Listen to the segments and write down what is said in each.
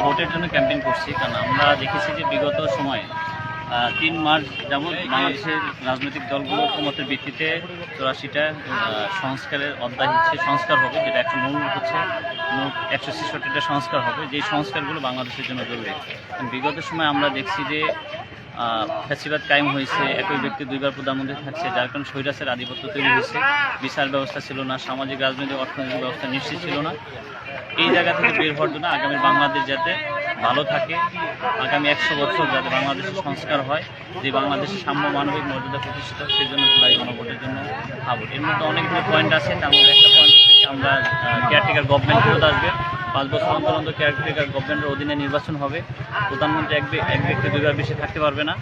ভোটের জন্য ক্যাম্পেইন করছি, কারণ আমরা দেখেছি যে বিগত সময়ে 3 মার্চ যেমন বাংলাদেশের রাজনৈতিক দলগুলো ঐকমত্যের ভিত্তিতে 84টা সংস্কারের অধ্যায় হচ্ছে সংস্কার হবে, যেটা একটা মূল হচ্ছে মোট 166টা সংস্কার হবে, যেই সংস্কারগুলো বাংলাদেশের জন্য জরুরি। বিগত সময় আমরা দেখছি যে ফ্যাসিবাদ কায়েম হয়েছে, একই ব্যক্তি দুইবার প্রধানমন্ত্রী থাকছে, যার কারণে স্বৈরাচার আধিপত্য তৈরি হয়েছে, বিচার ব্যবস্থা ছিল না, সামাজিক রাজনৈতিক অর্থনৈতিক ব্যবস্থা নিশ্চিত ছিল না। এই জায়গা থেকে বের হওয়ার জন্য আগামী বাংলাদেশ যাতে ভালো থাকে, আগামী 100 বছর যাতে বাংলাদেশের সংস্কার হয়, যে বাংলাদেশের সাম্য মানবিক মর্যাদা প্রতিষ্ঠিত, সেই জন্য জুলাই গণভোটের জন্য ভোট। এর মধ্যে অনেকগুলো পয়েন্ট আছে, তার মধ্যে একটা পয়েন্ট থেকে আমরা কেয়ারটেকার গভর্নমেন্ট ফেরত আসবে, 5 বছর অন্তর কেয়ারটেকার গভর্নমেন্টের অধীনে নির্বাচন হবে, প্রধানমন্ত্রী এক ব্যক্তি দুইবার বেশি থাকতে পারবে না,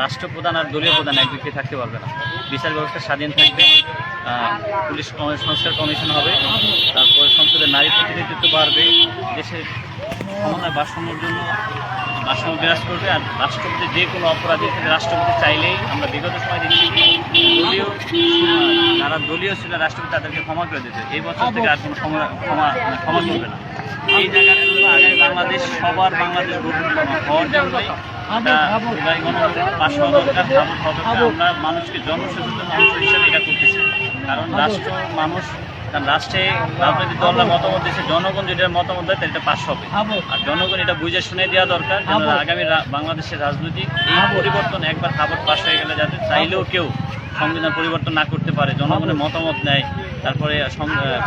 রাষ্ট্রপ্রধান আর দলীয় প্রধান এক ব্যক্তি থাকতে পারবে না, বিচার ব্যবস্থা স্বাধীন থাকবে, পুলিশ সংস্কার কমিশন হবে, তারপরে সংসদের নারী প্রতিনিধিত্ব বাড়বে, দেশের ক্ষমতায় ভারসাম্যের জন্য ভারসাম্য বিরাজ করবে। আর রাষ্ট্রপতি যে কোনো অপরাধীর ক্ষেত্রে রাষ্ট্রপতি চাইলেই, আমরা বিগত সময় দেখছি যারা দলীয় ছিল রাষ্ট্রপতি তাদেরকে ক্ষমা করে দিতে, এই বছর থেকে আর কোনো ক্ষমা করবে না। এই জায়গার জন্য আগামী বাংলাদেশ সবার বাংলাদেশ হওয়ার জন্যই জুলাই গণভোট পাস হওয়া দরকার, হবে। আমরা মানুষকে জনসচেতন মানুষ হিসেবে এটা করতেছি, কারণ রাষ্ট্রে রাজনৈতিক দলরা মতামত দিচ্ছে, জনগণ যেটা মতামত দেয় এটা পাস হবে, আর জনগণ এটা বুঝে শুনে দেওয়া দরকার, যেন আগামী বাংলাদেশের রাজনৈতিক এই পরিবর্তন একবার খাবার পাস হয়ে গেলে যাতে চাইলেও কেউ সংবিধান পরিবর্তন না করতে পারে, জনগণের মতামত নেয়, তারপরে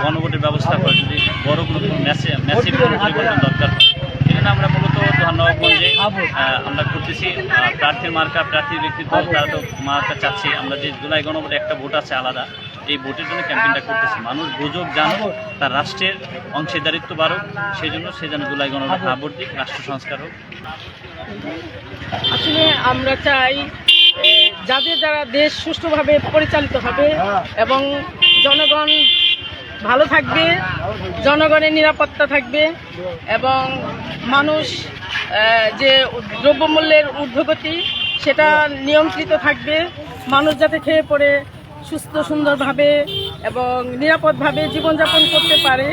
গণভোটের ব্যবস্থা করে, যদি বড় কোনো ম্যাসিভ পরিবর্তন দরকার হয়। এখানে আমরা মূলত ধন্যবাদগঞ্জে আমরা করতেছি প্রার্থীর মার্কা, প্রার্থীর ব্যক্তিত্ব, তারা তো মার্কা চাচ্ছি, আমরা যে জুলাই গণভোটে একটা ভোট আছে আলাদা, এই ভোটের জন্য ক্যাম্পেইনটা করতেছি, মানুষ বুঝুক, জানুক, তার রাষ্ট্রের অংশীদারিত্ব বাড়ুক, সেই জন্য সে যেন জুলাই গণভোটে ভোট দিক, রাষ্ট্র সংস্কার হোক। আসলে আমরা চাই যারা দেশ সুষ্ঠুভাবে পরিচালিত হবে এবং জনগণ ভালো থাকবে, জনগণের নিরাপত্তা থাকবে এবং মানুষ যে দ্রব্যমূল্যের ঊর্ধ্বগতি সেটা নিয়ন্ত্রিত থাকবে, মানুষ যাতে খেয়ে পড়ে সুস্থ সুন্দরভাবে এবং নিরাপদভাবে জীবনযাপন করতে পারে।